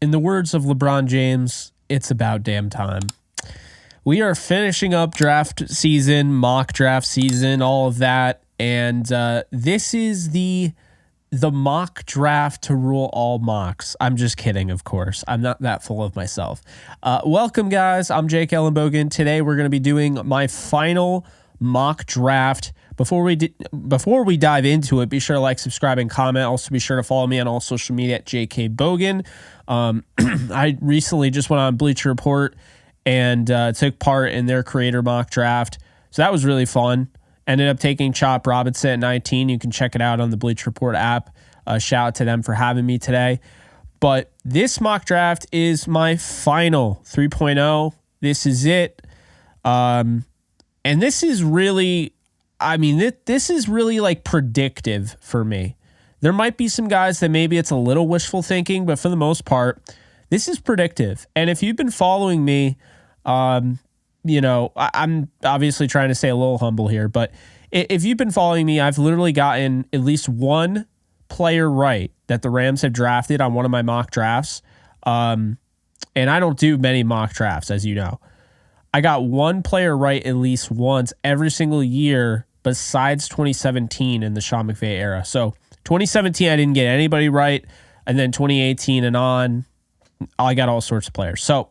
In the words of LeBron James, it's about damn time. We are finishing up draft season, mock draft season, all of that. And this is the mock draft to rule all mocks. I'm just kidding, of course. I'm not that full of myself. Welcome, guys. I'm Jake Ellenbogen. Today, we're going to be doing my final mock draft. Before we dive into it, be sure to like, subscribe, and comment. Also, be sure to follow me on all social media at JK Bogan. I recently just went on Bleacher Report and took part in their creator mock draft. So that was really fun. Ended up taking Chop Robinson at 19. You can check it out on the Bleacher Report app. Shout out to them for having me today. But this mock draft is my final 3.0. This is it. And this is really, this is really like predictive for me. There might be some guys that maybe it's a little wishful thinking, but for the most part, this is predictive. And if you've been following me, I'm obviously trying to stay a little humble here, but if you've been following me, I've literally gotten at least one player right that the Rams have drafted on one of my mock drafts. And I don't do many mock drafts, as you know. I got one player right at least once every single year besides 2017 in the Sean McVay era. So 2017, I didn't get anybody right. And then 2018 and on, I got all sorts of players. So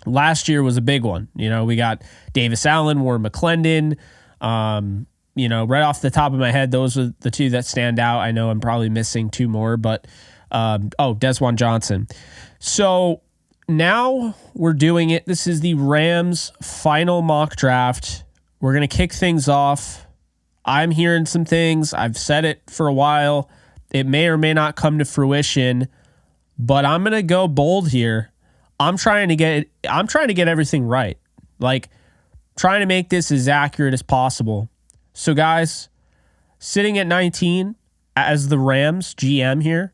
last year was a big one. We got Davis Allen, Warren McClendon. Right off the top of my head, those are the two that stand out. I know I'm probably missing two more, but Desjuan Johnson. So now we're doing it. This is the Rams' final mock draft. We're going to kick things off. I'm hearing some things. I've said it for a while. It may or may not come to fruition, but I'm going to go bold here. I'm trying to get everything right. Like, trying to make this as accurate as possible. So, guys, sitting at 19 as the Rams GM here,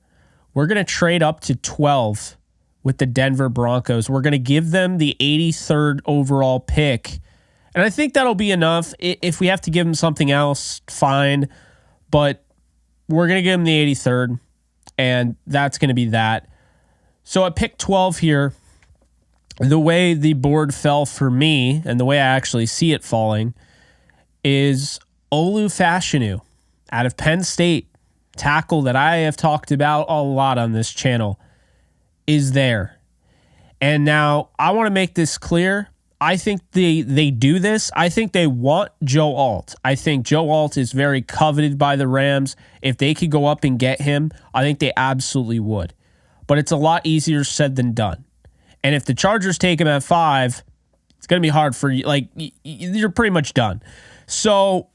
we're going to trade up to 12 with the Denver Broncos. We're going to give them the 83rd overall pick. And I think that'll be enough. If we have to give them something else, fine. But we're going to give them the 83rd, and that's going to be that. So at pick 12 here, the way the board fell for me, and the way I actually see it falling, is Olu Fashanu out of Penn State, tackle that I have talked about a lot on this channel, is there. And now I want to make this clear. I think they do this. I think they want Joe Alt. I think Joe Alt is very coveted by the Rams. If they could go up and get him, I think they absolutely would. But it's a lot easier said than done. And if the Chargers take him at 5, it's going to be hard for you. Like, you're pretty much done. So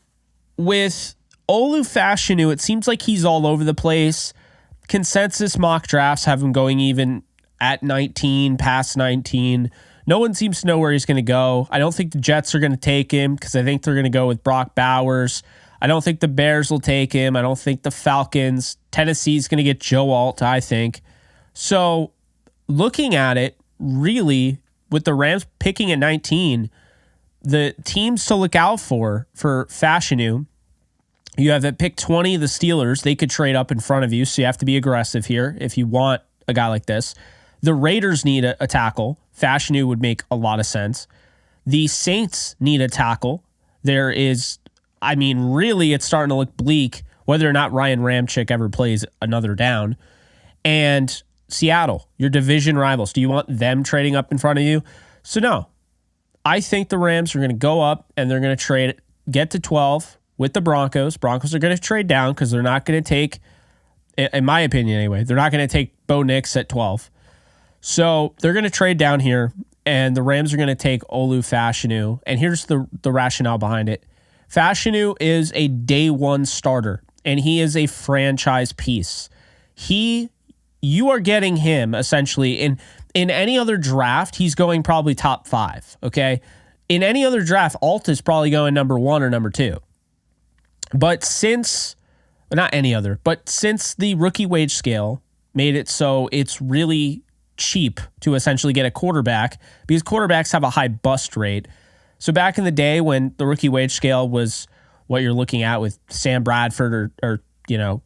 with Olu Fashanu, it seems like he's all over the place. Consensus mock drafts have him going even at 19, past 19. No one seems to know where he's going to go. I don't think the Jets are going to take him because I think they're going to go with Brock Bowers. I don't think the Bears will take him. I don't think the Falcons. Tennessee's going to get Joe Alt, I think. So looking at it, really, with the Rams picking at 19, the teams to look out for Fashanu, you have at pick 20, the Steelers. They could trade up in front of you, so you have to be aggressive here if you want a guy like this. The Raiders need a tackle. Fashanu would make a lot of sense. The Saints need a tackle. There is, really it's starting to look bleak whether or not Ryan Ramczyk ever plays another down. And Seattle, your division rivals, do you want them trading up in front of you? So no, I think the Rams are going to go up and they're going to get to 12 with the Broncos. Broncos are going to trade down because they're not going to take, in my opinion anyway, they're not going to take Bo Nix at 12. So they're going to trade down here, and the Rams are going to take Olu Fashanu. And here's the rationale behind it. Fashanu is a day one starter, and he is a franchise piece. You are getting him essentially in any other draft. He's going probably top 5. Okay. In any other draft, Alt is probably going number 1 or number 2. But since the rookie wage scale made it so it's really cheap to essentially get a quarterback because quarterbacks have a high bust rate. So back in the day when the rookie wage scale was what you're looking at with Sam Bradford or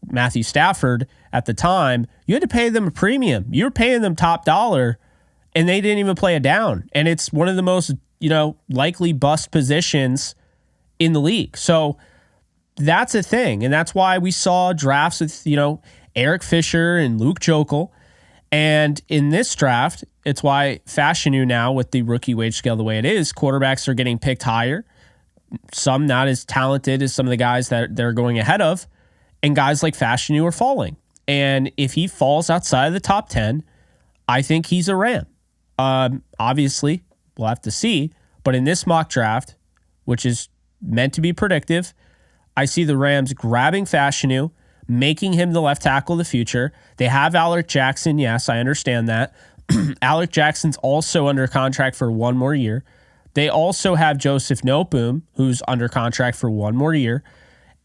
Matthew Stafford at the time, you had to pay them a premium. You were paying them top dollar, and they didn't even play it down. And it's one of the most, likely bust positions in the league. So that's a thing. And that's why we saw drafts with, Eric Fisher and Luke Jokel. And in this draft, it's why Fashanu now, with the rookie wage scale the way it is, quarterbacks are getting picked higher. Some not as talented as some of the guys that they're going ahead of. And guys like Fashanu are falling. And if he falls outside of the top 10, I think he's a Ram. Obviously, we'll have to see. But in this mock draft, which is meant to be predictive, I see the Rams grabbing Fashanu, making him the left tackle of the future. They have Alec Jackson. Yes, I understand that. Alec Jackson's also under contract for one more year. They also have Joseph Noteboom, who's under contract for one more year.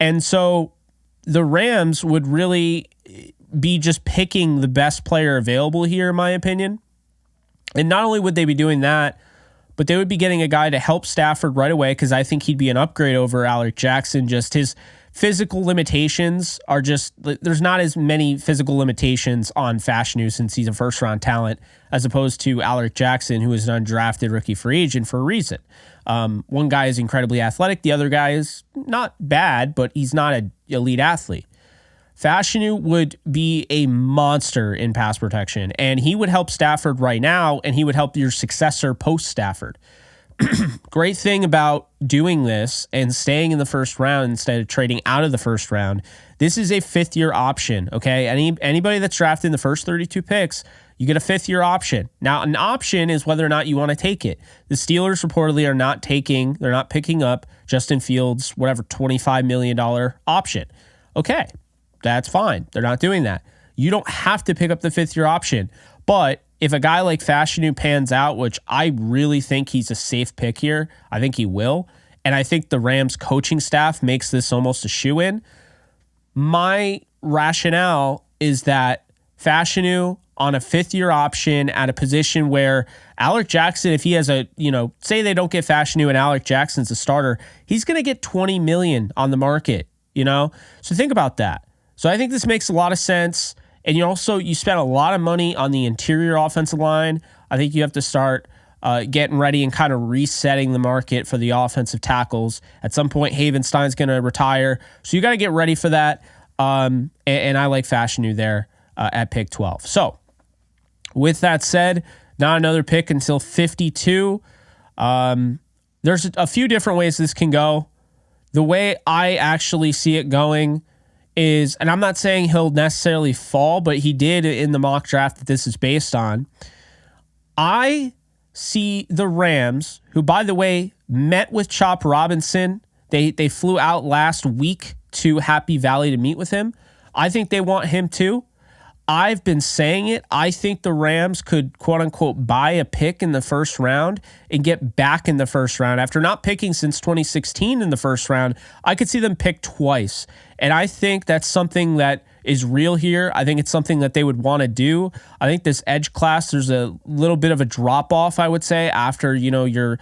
And so the Rams would really be just picking the best player available here, in my opinion. And not only would they be doing that, but they would be getting a guy to help Stafford right away, because I think he'd be an upgrade over Alec Jackson. Just his physical limitations are there's not as many physical limitations on Fashanu, since he's a first-round talent, as opposed to Alec Jackson, who is an undrafted rookie free agent for a reason. One guy is incredibly athletic. The other guy is not bad, but he's not an elite athlete. Fashanu would be a monster in pass protection, and he would help Stafford right now, and he would help your successor post-Stafford. Great thing about doing this and staying in the first round instead of trading out of the first round, this is a fifth-year option, okay? Anybody that's drafted in the first 32 picks, you get a fifth-year option. Now, an option is whether or not you want to take it. The Steelers reportedly are not picking up Justin Fields' $25 million option. Okay, that's fine. They're not doing that. You don't have to pick up the fifth-year option, but if a guy like Fashanu pans out, which I really think he's a safe pick here, I think he will, and I think the Rams coaching staff makes this almost a shoe-in, my rationale is that Fashanu on a fifth-year option at a position where Alec Jackson, if he has say they don't get Fashanu and Alec Jackson's a starter, he's going to get $20 million on the market, So think about that. So I think this makes a lot of sense. And you spent a lot of money on the interior offensive line. I think you have to start getting ready and kind of resetting the market for the offensive tackles. At some point, Havenstein's going to retire. So you got to get ready for that. And I like Fashanu there at pick 12. So with that said, not another pick until 52. There's a few different ways this can go. The way I actually see it going is, and I'm not saying he'll necessarily fall, but he did in the mock draft that this is based on. I see the Rams, who, by the way, met with Chop Robinson. They flew out last week to Happy Valley to meet with him. I think they want him too. I've been saying it. I think the Rams could, quote unquote, buy a pick in the first round and get back in the first round. After not picking since 2016 in the first round, I could see them pick twice. And I think that's something that is real here. I think it's something that they would want to do. I think this edge class, there's a little bit of a drop off, I would say, after, your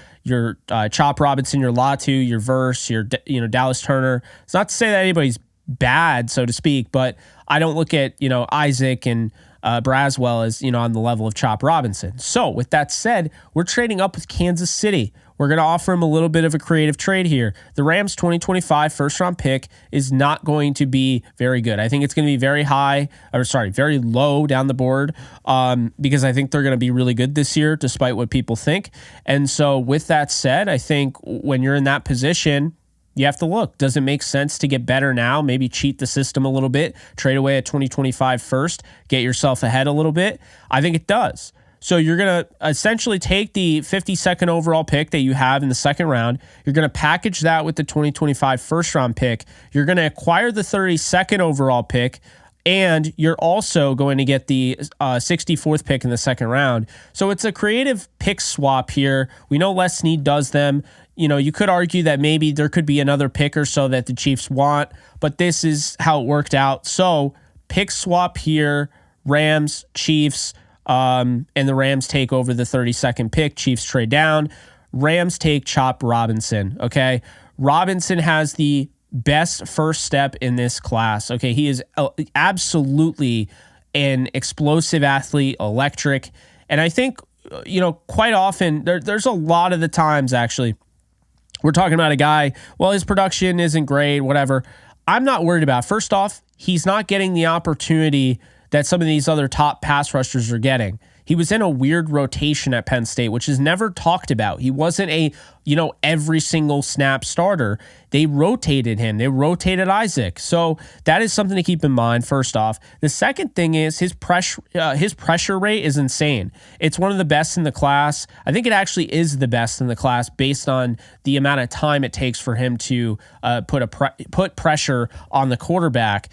Chop Robinson, your Latu, your Verse, your, Dallas Turner. It's not to say that anybody's bad, so to speak, but I don't look at, Isaac and Braswell as, on the level of Chop Robinson. So with that said, we're trading up with Kansas City. We're going to offer him a little bit of a creative trade here. The Rams 2025 first round pick is not going to be very good. I think it's going to be very low down the board because I think they're going to be really good this year, despite what people think. And so with that said, I think when you're in that position, you have to look. Does it make sense to get better now? Maybe cheat the system a little bit, trade away a 2025 first, get yourself ahead a little bit? I think it does. So you're going to essentially take the 52nd overall pick that you have in the second round. You're going to package that with the 2025 first round pick. You're going to acquire the 32nd overall pick, and you're also going to get the 64th pick in the second round. So it's a creative pick swap here. We know Les Snead does them. You could argue that maybe there could be another pick or so that the Chiefs want, but this is how it worked out. So pick swap here, Rams, Chiefs, and the Rams take over the 32nd pick. Chiefs trade down. Rams take Chop Robinson, okay? Robinson has the best first step in this class. Okay, he is absolutely an explosive athlete, electric. And I think, quite often, there's a lot of the times, actually, we're talking about a guy, well, his production isn't great, whatever. I'm not worried about it. First off, he's not getting the opportunity that some of these other top pass rushers are getting. He was in a weird rotation at Penn State, which is never talked about. He wasn't a, every single snap starter. They rotated him. They rotated Isaac. So that is something to keep in mind, first off. The second thing is his pressure rate is insane. It's one of the best in the class. I think it actually is the best in the class based on the amount of time it takes for him to put pressure on the quarterback.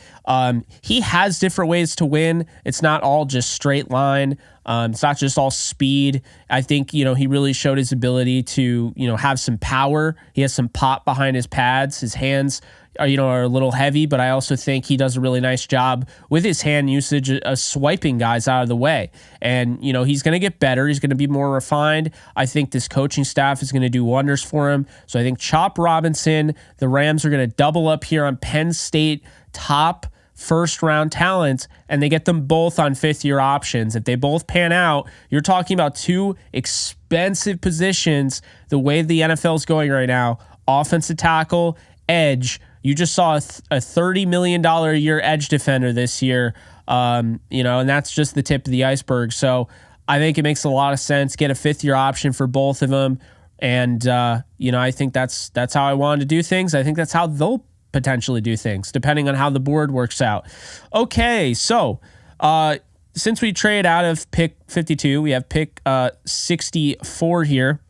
He has different ways to win. It's not all just straight line. It's not just all speed. I think, he really showed his ability to, have some power. He has some pop behind his pads. His hands are a little heavy, but I also think he does a really nice job with his hand usage of swiping guys out of the way. And, he's going to get better. He's going to be more refined. I think this coaching staff is going to do wonders for him. So I think Chop Robinson, the Rams are going to double up here on Penn State top first-round talents, and they get them both on fifth-year options. If they both pan out, you're talking about two expensive positions the way the NFL is going right now. Offensive tackle, edge. You just saw a $30 million a year edge defender this year, and that's just the tip of the iceberg. So I think it makes a lot of sense. Get a fifth-year option for both of them, and I think that's how I wanted to do things. I think that's how they'll potentially do things, depending on how the board works out. Okay, so since we trade out of pick 52, we have pick 64 here.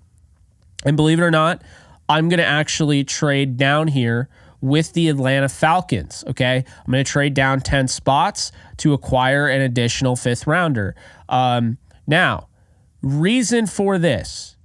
And believe it or not, I'm going to actually trade down here with the Atlanta Falcons, okay? I'm going to trade down 10 spots to acquire an additional fifth rounder. Now, reason for this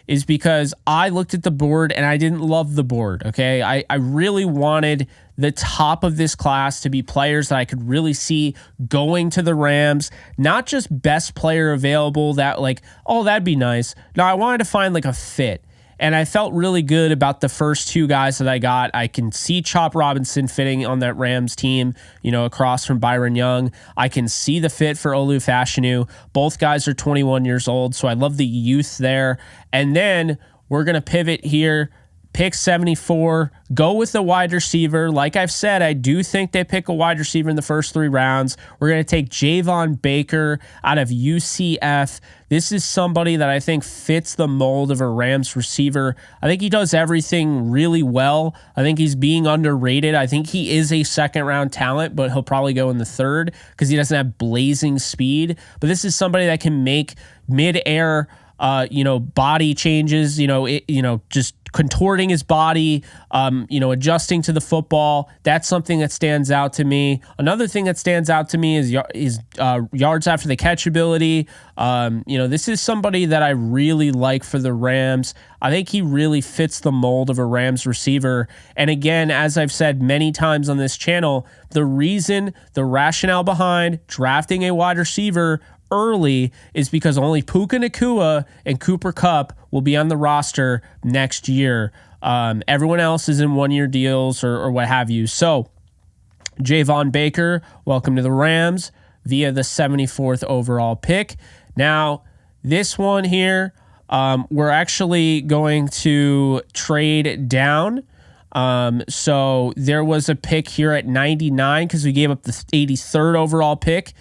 is because I looked at the board and I didn't love the board, okay? I really wanted the top of this class to be players that I could really see going to the Rams, not just best player available that that'd be nice. No, I wanted to find a fit. And I felt really good about the first two guys that I got. I can see Chop Robinson fitting on that Rams team, across from Byron Young. I can see the fit for Olu Fashanu. Both guys are 21 years old, so I love the youth there. And then we're going to pivot here. Pick 74, go with a wide receiver. Like I've said, I do think they pick a wide receiver in the first 3 rounds. We're going to take Javon Baker out of UCF. This is somebody that I think fits the mold of a Rams receiver. I think he does everything really well. I think he's being underrated. I think he is a second-round talent, but he'll probably go in the third because he doesn't have blazing speed. But this is somebody that can make mid-air body changes, just contorting his body, adjusting to the football. That's something that stands out to me. Another thing that stands out to me is yards after the catch ability. This is somebody that I really like for the Rams. I think he really fits the mold of a Rams receiver. And again, as I've said many times on this channel, the rationale behind drafting a wide receiver early is because only Puka Nacua and Cooper Kupp will be on the roster next year. Everyone else is in 1-year deals or what have you. So Javon Baker, welcome to the Rams via the 74th overall pick. Now, this one here, we're actually going to trade down. So there was a pick here at 99 because we gave up the 83rd overall pick.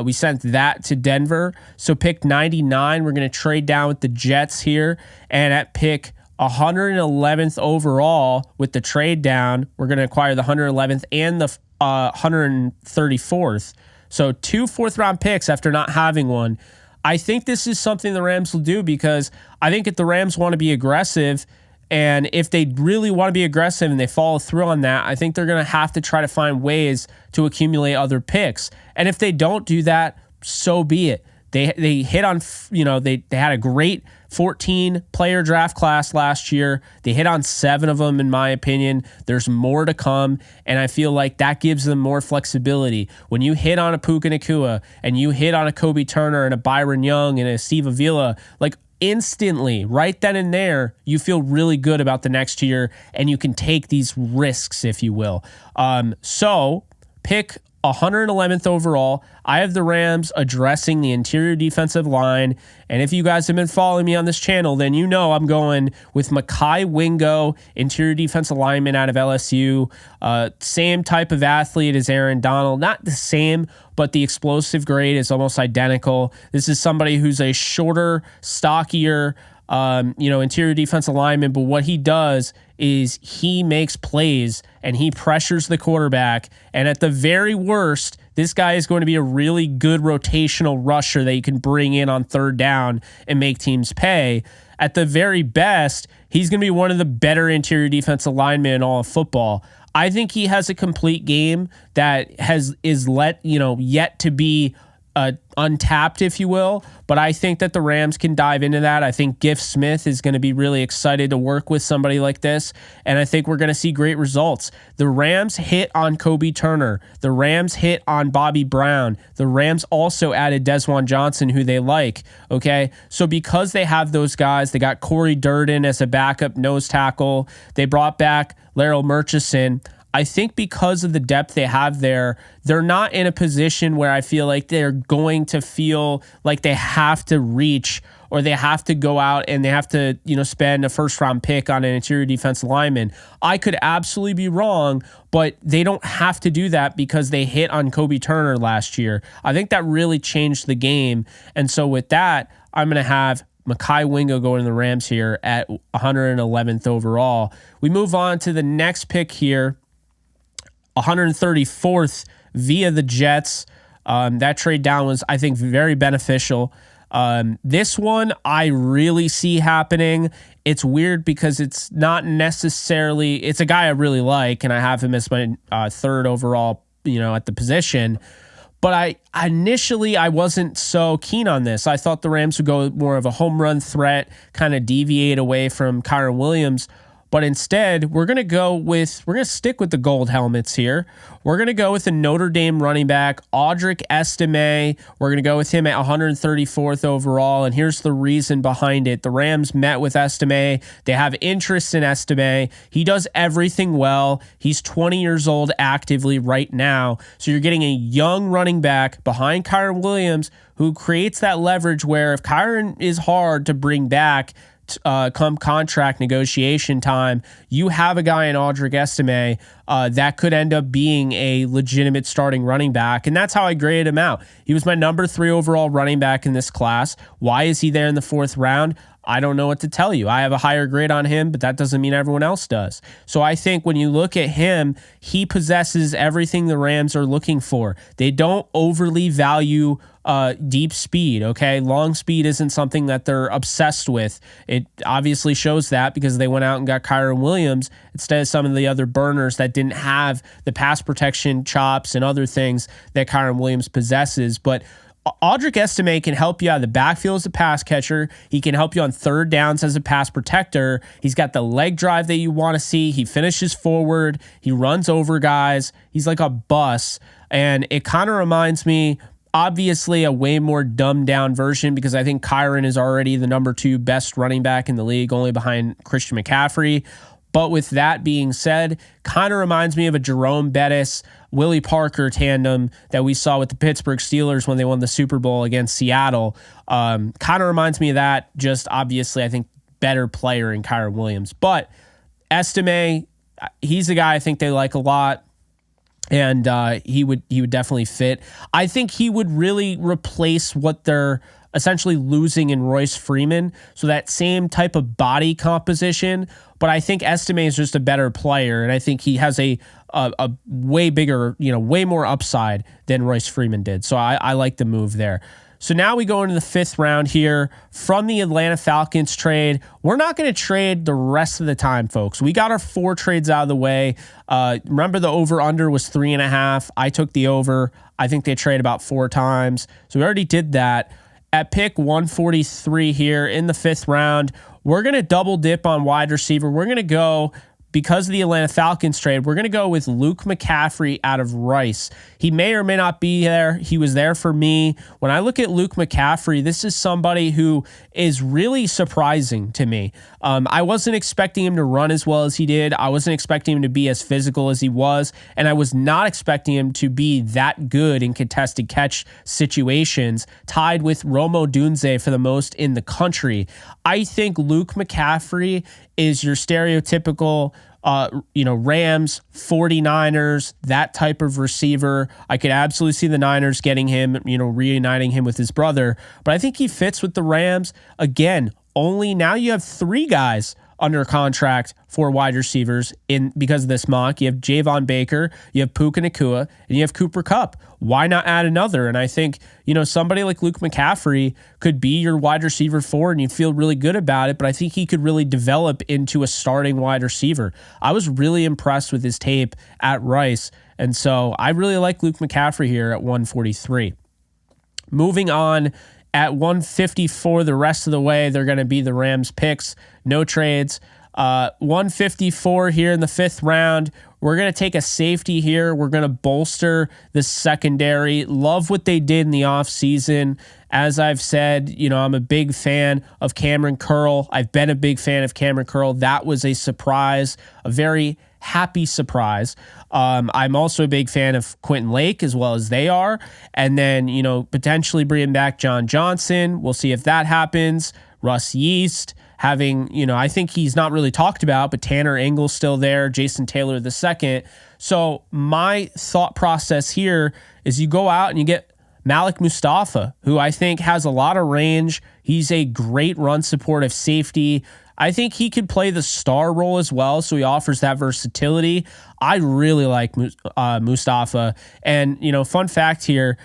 We sent that to Denver. So pick 99, we're going to trade down with the Jets here. And at pick 111th overall with the trade down, we're going to acquire the 111th and the 134th. So 2 fourth-round picks after not having one. I think this is something the Rams will do because I think if the Rams want to be aggressive, and if they really want to be aggressive and they follow through on that, I think they're going to have to try to find ways to accumulate other picks. And if they don't do that, so be it. They hit on, they had a great 14-player draft class last year. They hit on 7 of them, in my opinion. There's more to come, and I feel like that gives them more flexibility. When you hit on a Puka Nacua and you hit on a Kobe Turner and a Byron Young and a Steve Avila, instantly, right then and there, you feel really good about the next year, and you can take these risks, if you will. So pick 111th overall. I have the Rams addressing the interior defensive line. And if you guys have been following me on this channel, then you know I'm going with Mekhi Wingo, interior defensive lineman out of LSU. Same type of athlete as Aaron Donald. Not the same, but the explosive grade is almost identical. This is somebody who's a shorter, stockier, interior defensive lineman, but what he does is he makes plays and he pressures the quarterback. And at the very worst, this guy is going to be a really good rotational rusher that you can bring in on third down and make teams pay. At the very best, he's going to be one of the better interior defensive linemen in all of football. I think he has a complete game that is yet to be untapped, if you will. But I think that the Rams can dive into that. I think Giff Smith is going to be really excited to work with somebody like this. And I think we're going to see great results. The Rams hit on Kobe Turner. The Rams hit on Bobby Brown. The Rams also added Desjuan Johnson, who they like. Okay. So because they have those guys, they got Corey Durden as a backup nose tackle. They brought back Laryl Murchison. I think because of the depth they have there, they're not in a position where I feel like they're going to feel like they have to reach or they have to go out and they have to, spend a first-round pick on an interior defensive lineman. I could absolutely be wrong, but they don't have to do that because they hit on Kobe Turner last year. I think that really changed the game. And so with that, I'm going to have Mekhi Wingo going to the Rams here at 111th overall. We move on to the next pick here. 134th via the Jets. That trade down was, I think, very beneficial. This one I really see happening. It's weird because it's not necessarily, it's a guy I really like, and I have him as my third overall, at the position. But I initially wasn't so keen on this. I thought the Rams would go more of a home run threat, kind of deviate away from Kyren Williams. But instead, we're going to stick with the gold helmets here. We're going to go with the Notre Dame running back, Audric Estime. We're going to go with him at 134th overall. And here's the reason behind it. The Rams met with Estime. They have interest in Estime. He does everything well. He's 20 years old actively right now. So you're getting a young running back behind Kyren Williams who creates that leverage where if Kyren is hard to bring back, come contract negotiation time, you have a guy in Audric Estime that could end up being a legitimate starting running back. And that's how I graded him out. He was my number 3 overall running back in this class. Why is he there in the 4th round? I don't know what to tell you. I have a higher grade on him, but that doesn't mean everyone else does. So I think when you look at him, he possesses everything the Rams are looking for. They don't overly value deep speed, okay? Long speed isn't something that they're obsessed with. It obviously shows that because they went out and got Kyren Williams instead of some of the other burners that didn't have the pass protection chops and other things that Kyren Williams possesses. But Audric Estime can help you out of the backfield as a pass catcher. He can help you on third downs as a pass protector. He's got the leg drive that you want to see. He finishes forward. He runs over guys. He's like a bus. And it kind of reminds me, obviously, a way more dumbed down version because I think Kyren is already the number 2 best running back in the league, only behind Christian McCaffrey. But with that being said, kind of reminds me of a Jerome Bettis, Willie Parker tandem that we saw with the Pittsburgh Steelers when they won the Super Bowl against Seattle. Kind of reminds me of that. Just obviously, I think better player in Kyren Williams. But Estime, he's a guy I think they like a lot. And he would definitely fit. I think he would really replace what they're essentially losing in Royce Freeman. So that same type of body composition. But I think Estime is just a better player. And I think he has a way bigger, way more upside than Royce Freeman did. So I like the move there. So now we go into the 5th round here from the Atlanta Falcons trade. We're not going to trade the rest of the time, folks. We got our 4 trades out of the way. Remember the over-under was 3.5. I took the over. I think they trade about 4 times. So we already did that. At pick 143 here in the 5th round, we're going to double dip on wide receiver. We're going to go because of the Atlanta Falcons trade, we're going to go with Luke McCaffrey out of Rice. He may or may not be there. He was there for me. When I look at Luke McCaffrey, this is somebody who is really surprising to me. I wasn't expecting him to run as well as he did. I wasn't expecting him to be as physical as he was. And I was not expecting him to be that good in contested catch situations, tied with Romo Dunze for the most in the country. I think Luke McCaffrey is your stereotypical, Rams, 49ers, that type of receiver. I could absolutely see the Niners getting him, reuniting him with his brother. But I think he fits with the Rams. Again, only now you have 3 guys under contract for wide receivers because of this mock. You have Javon Baker, you have Puka Nacua, and you have Cooper Kupp. Why not add another? And I think, somebody like Luke McCaffrey could be your wide receiver 4 and you feel really good about it, but I think he could really develop into a starting wide receiver. I was really impressed with his tape at Rice, and so I really like Luke McCaffrey here at 143. Moving on, at 154, the rest of the way, they're going to be the Rams picks. No trades. 154 here in the 5th round. We're going to take a safety here. We're going to bolster the secondary. Love what they did in the offseason. As I've said, I'm a big fan of Cameron Curl. I've been a big fan of Cameron Curl. That was a surprise, a very happy surprise. I'm also a big fan of Quentin Lake as well as they are. And then, potentially bringing back John Johnson. We'll see if that happens. Russ Yeast having, I think he's not really talked about, but Tanner Engel's still there. Jason Taylor II. So my thought process here is you go out and you get Malik Mustafa, who I think has a lot of range. He's a great run supportive safety. I think he could play the star role as well, so he offers that versatility. I really like Mustafa. And, fun fact here,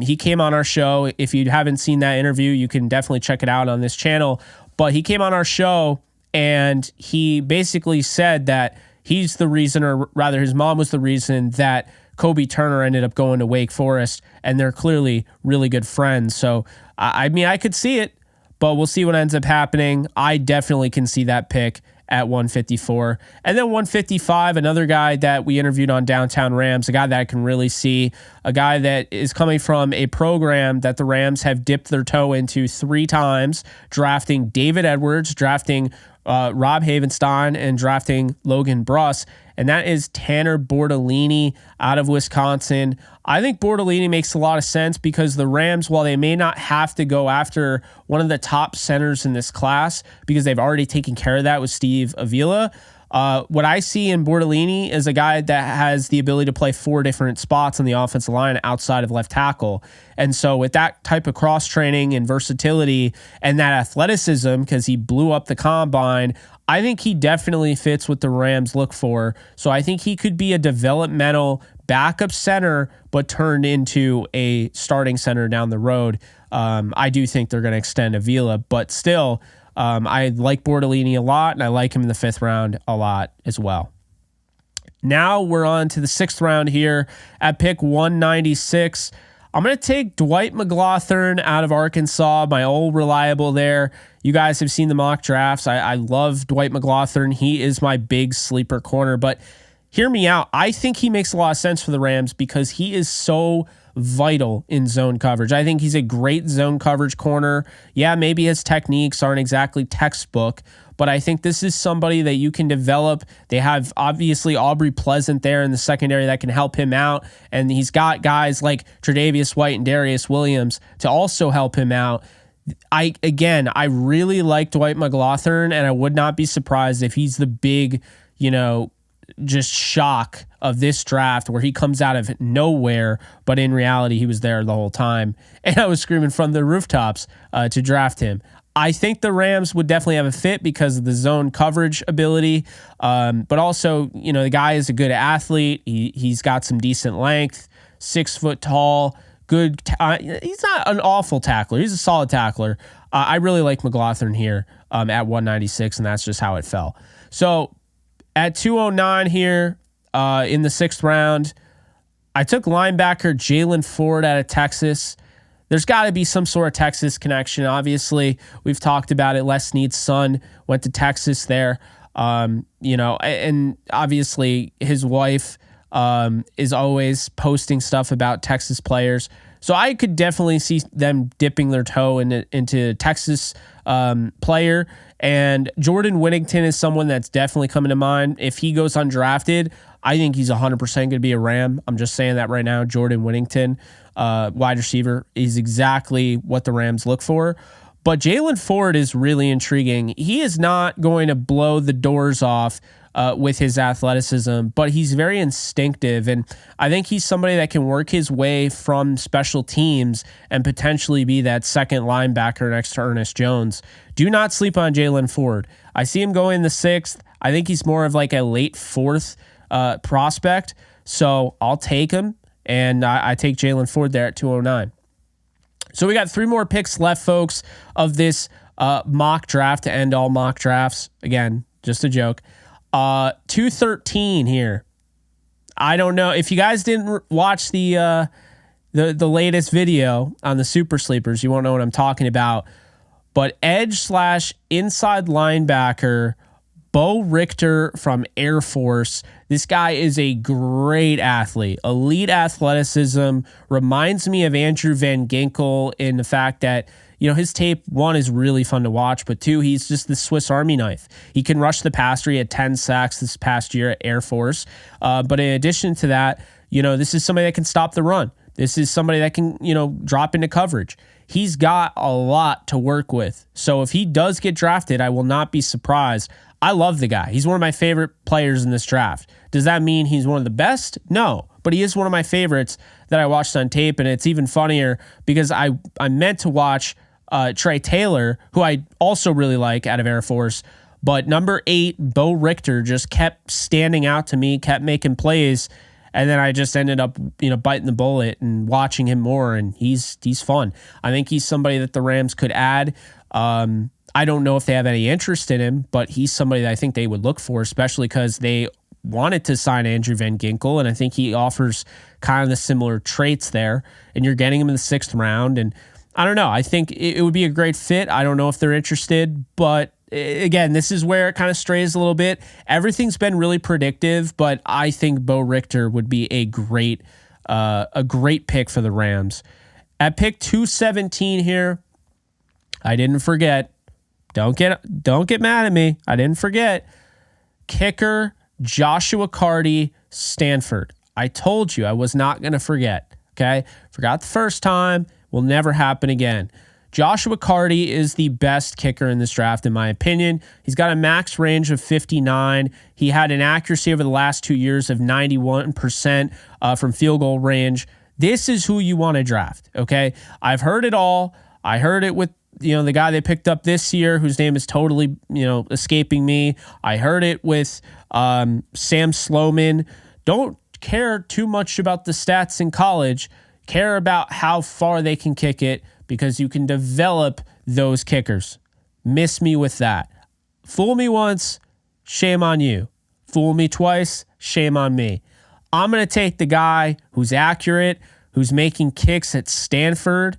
he came on our show. If you haven't seen that interview, you can definitely check it out on this channel. But he came on our show, and he basically said that he's the reason, or rather his mom was the reason that Kobe Turner ended up going to Wake Forest, and they're clearly really good friends. So, I could see it, but we'll see what ends up happening. I definitely can see that pick at 154. And then 155, another guy that we interviewed on Downtown Rams, a guy that I can really see, a guy that is coming from a program that the Rams have dipped their toe into 3 times, drafting David Edwards, drafting Rob Havenstein, and drafting Logan Bruss, and that is Tanner Bortolini out of Wisconsin. I think Bortolini makes a lot of sense because the Rams, while they may not have to go after one of the top centers in this class because they've already taken care of that with Steve Avila, what I see in Bortolini is a guy that has the ability to play 4 different spots on the offensive line outside of left tackle. And so with that type of cross training and versatility and that athleticism, because he blew up the combine, I think he definitely fits what the Rams look for. So I think he could be a developmental backup center, but turned into a starting center down the road. I do think they're going to extend Avila, but still, I like Bortolini a lot, and I like him in the 5th round a lot as well. Now we're on to the 6th round here at pick 196. I'm going to take Dwight McGlothern out of Arkansas, my old reliable there. You guys have seen the mock drafts. I love Dwight McGlothern. He is my big sleeper corner, but hear me out. I think he makes a lot of sense for the Rams because he is so vital in zone coverage. I think he's a great zone coverage corner. Yeah, maybe his techniques aren't exactly textbook, but I think this is somebody that you can develop. They have obviously Aubrey Pleasant there in the secondary that can help him out, and he's got guys like Tre'Davious White and Darius Williams to also help him out. I really like Dwight McGlothern, and I would not be surprised if he's the big, just shock of this draft where he comes out of nowhere, but in reality, he was there the whole time. And I was screaming from the rooftops to draft him. I think the Rams would definitely have a fit because of the zone coverage ability. But also, the guy is a good athlete. He's got some decent length, 6 foot tall, good. He's not an awful tackler. He's a solid tackler. I really like McGlothern here at 196, and that's just how it fell. So at 209 here in the 6th round, I took linebacker Jalen Ford out of Texas. There's got to be some sort of Texas connection. Obviously, we've talked about it. Les Snead's son went to Texas there. And obviously his wife is always posting stuff about Texas players. So I could definitely see them dipping their toe into Texas player. And Jordan Whittington is someone that's definitely coming to mind. If he goes undrafted, I think he's 100% going to be a Ram. I'm just saying that right now. Jordan Whittington, wide receiver, is exactly what the Rams look for. But Jalen Ford is really intriguing. He is not going to blow the doors off with his athleticism, but he's very instinctive. And I think he's somebody that can work his way from special teams and potentially be that second linebacker next to Ernest Jones. Do not sleep on Jalen Ford. I see him going in the 6th. I think he's more of like a late 4th prospect. So I'll take him, and I take Jalen Ford there at 209. So we got 3 more picks left, folks, of this mock draft to end all mock drafts. Again, just a joke. 213 here. I don't know if you guys didn't watch the latest video on the Super Sleepers. You won't know what I'm talking about. But edge/inside linebacker Bo Richter from Air Force. This guy is a great athlete, elite athleticism, reminds me of Andrew Van Ginkel in the fact that, his tape, 1, is really fun to watch, but 2, he's just the Swiss Army knife. He can rush the passer. He had 10 sacks this past year at Air Force. But in addition to that, this is somebody that can stop the run. This is somebody that can, drop into coverage. He's got a lot to work with. So if he does get drafted, I will not be surprised. I love the guy. He's one of my favorite players in this draft. Does that mean he's one of the best? No, but he is one of my favorites that I watched on tape, and it's even funnier because I meant to watch Trey Taylor, who I also really like out of Air Force, but number 8, Bo Richter, just kept standing out to me, kept making plays, and then I just ended up, biting the bullet and watching him more, and he's fun. I think he's somebody that the Rams could add. I don't know if they have any interest in him, but he's somebody that I think they would look for, especially because they wanted to sign Andrew Van Ginkel, and I think he offers kind of the similar traits there, and you're getting him in the 6th round, and I don't know. I think it would be a great fit. I don't know if they're interested, but again, this is where it kind of strays a little bit. Everything's been really predictive, but I think Bo Richter would be a great pick for the Rams. At pick 217 here, I didn't forget. Don't get mad at me. I didn't forget. Kicker Joshua Carty, Stanford. I told you I was not going to forget. Okay? Forgot the first time. Will never happen again. Joshua Carty is the best kicker in this draft, in my opinion. He's got a max range of 59. He had an accuracy over the last 2 years of 91% from field goal range. This is who you want to draft, okay? I've heard it all. I heard it with the guy they picked up this year, whose name is totally escaping me. I heard it with Sam Sloman. Don't care too much about the stats in college. Care about how far they can kick it, because you can develop those kickers. Miss me with that. Fool me once, shame on you. Fool me twice, shame on me. I'm going to take the guy who's accurate, who's making kicks at Stanford,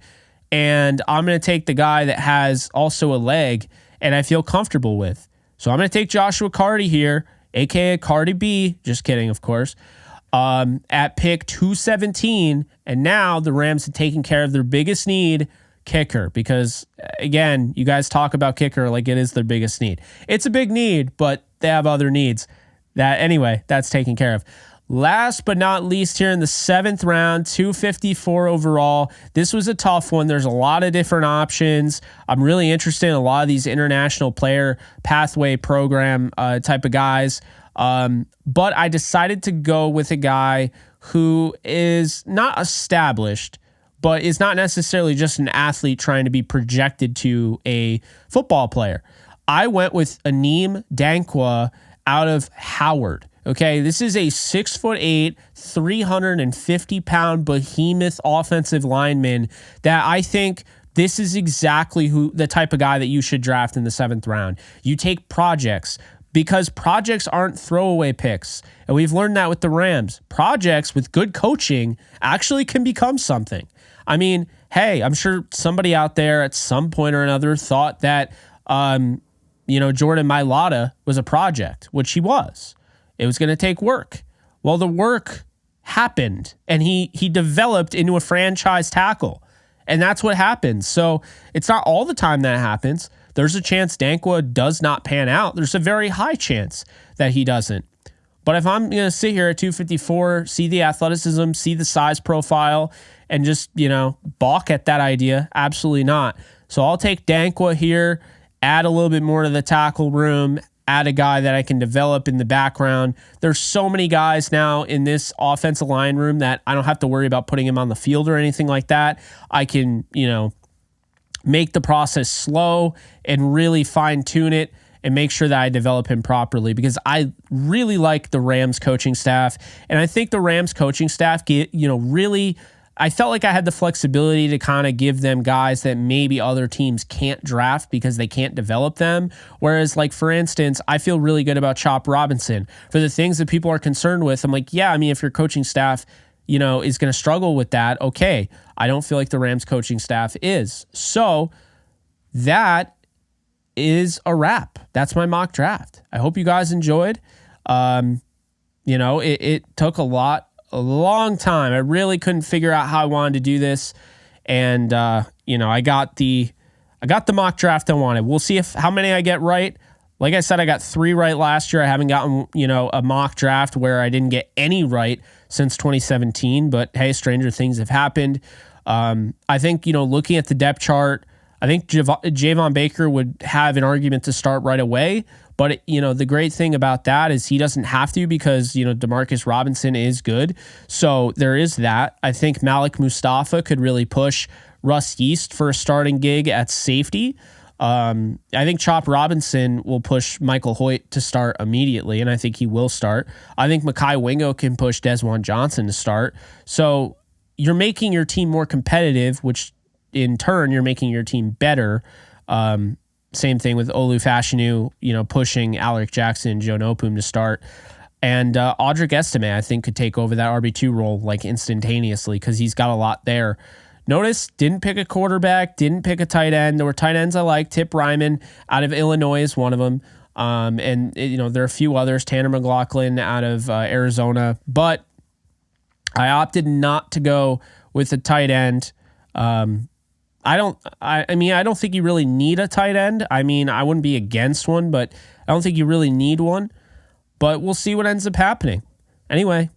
and I'm going to take the guy that has also a leg and I feel comfortable with. So I'm going to take Joshua Carty here, a.k.a. Cardi B. Just kidding, of course. At pick 217, and now the Rams have taken care of their biggest need, kicker, because again, you guys talk about kicker like it is their biggest need. It's a big need, but they have other needs. That's taken care of. Last but not least, here in the 7th round, 254 overall. This was a tough one. There's a lot of different options. I'm really interested in a lot of these international player pathway program type of guys. But I decided to go with a guy who is not established, but is not necessarily just an athlete trying to be projected to a football player. I went with Aneem Dankwa out of Howard. Okay, this is a 6'8", 350-pound behemoth offensive lineman that I think this is exactly the type of guy that you should draft in the 7th round. You take projects, because projects aren't throwaway picks. And we've learned that with the Rams. Projects with good coaching actually can become something. I mean, hey, I'm sure somebody out there at some point or another thought that, Jordan Mailata was a project, which he was. It was going to take work. Well, the work happened, and he developed into a franchise tackle, and that's what happens. So it's not all the time that happens. There's a chance Dankwa does not pan out. There's a very high chance that he doesn't. But if I'm going to sit here at 254, see the athleticism, see the size profile, and just, balk at that idea, absolutely not. So I'll take Dankwa here, add a little bit more to the tackle room, add a guy that I can develop in the background. There's so many guys now in this offensive line room that I don't have to worry about putting him on the field or anything like that. I can, make the process slow and really fine tune it and make sure that I develop him properly, because I really like the Rams coaching staff. And I think the Rams coaching staff really, I felt like I had the flexibility to kind of give them guys that maybe other teams can't draft because they can't develop them. Whereas, like, for instance, I feel really good about Chop Robinson. For the things that people are concerned with, I'm like, yeah, I mean, if your coaching staff, is going to struggle with that, okay. I don't feel like the Rams coaching staff is. So that is a wrap. That's my mock draft. I hope you guys enjoyed. It took a long time. I really couldn't figure out how I wanted to do this. And, I got the mock draft I wanted. We'll see how many I get right. Like I said, I got 3 right last year. I haven't gotten, a mock draft where I didn't get any right since 2017, but hey, stranger things have happened. I think, looking at the depth chart, I think Javon Baker would have an argument to start right away. But, the great thing about that is he doesn't have to, because, Demarcus Robinson is good. So there is that. I think Malik Mustafa could really push Russ Yeast for a starting gig at safety. I think Chop Robinson will push Michael Hoyt to start immediately, and I think he will start. I think Mekhi Wingo can push Desjuan Johnson to start. So you're making your team more competitive, which in turn you're making your team better. Same thing with Olu Fashanu, pushing Alaric Jackson and Joe Nopum to start. And Audric Estime, I think, could take over that RB2 role like instantaneously, because he's got a lot there. Notice, didn't pick a quarterback, didn't pick a tight end. There were tight ends I like. Tip Ryman out of Illinois is one of them. There are a few others. Tanner McLaughlin out of Arizona. But I opted not to go with a tight end. I don't think you really need a tight end. I mean, I wouldn't be against one, but I don't think you really need one. But we'll see what ends up happening. Anyway,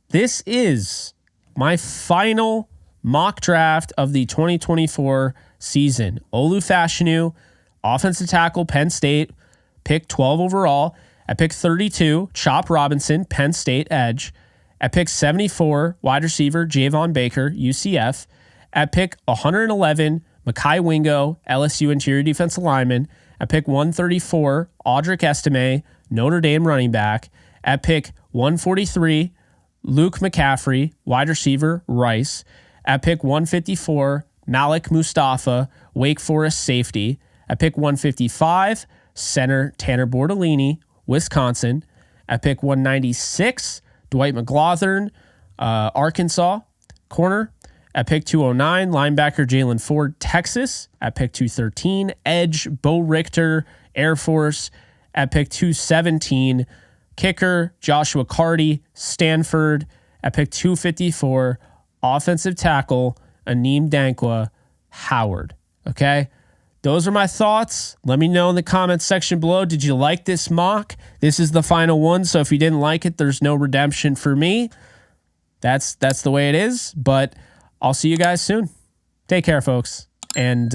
this is my final mock draft of the 2024 season. Olu Fashanu, offensive tackle, Penn State, pick 12 overall. At pick 32, Chop Robinson, Penn State edge. At pick 74, wide receiver, Javon Baker, UCF. At pick 111, Mekhi Wingo, LSU interior defensive lineman. At pick 134, Audric Estime, Notre Dame running back. At pick 143, Luke McCaffrey, wide receiver, Rice. At pick 154, Malik Mustafa, Wake Forest safety. At pick 155, center Tanner Bordolini, Wisconsin. At pick 196, Dwight McLaughlin, Arkansas, corner. At pick 209, linebacker Jalen Ford, Texas. At pick 213, edge Bo Richter, Air Force. At pick 217, kicker Joshua Carty, Stanford. At pick 254, offensive tackle Aneem Dankwa, Howard. Okay? Those are my thoughts. Let me know in the comments section below. Did you like this mock? This is the final one, so if you didn't like it, there's no redemption for me. That's the way it is, but I'll see you guys soon. Take care, folks. And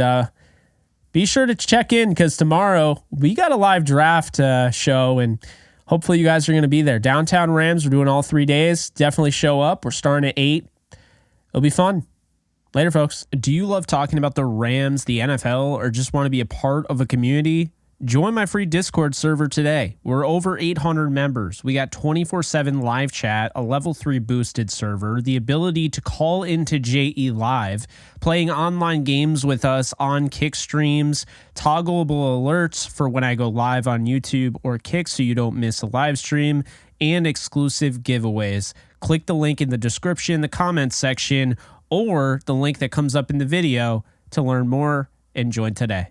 be sure to check in, because tomorrow we got a live draft show, and hopefully you guys are going to be there. Downtown Rams, we're doing all 3 days. Definitely show up. We're starting at 8. It'll be fun. Later, folks. Do you love talking about the Rams, the NFL, or just want to be a part of a community? Join my free Discord server today. We're over 800 members. We got 24/7 live chat, a level 3 boosted server, the ability to call into JE Live, playing online games with us on Kick streams, toggleable alerts for when I go live on YouTube or Kick so you don't miss a live stream, and exclusive giveaways. Click the link in the description, the comments section, or the link that comes up in the video to learn more and join today.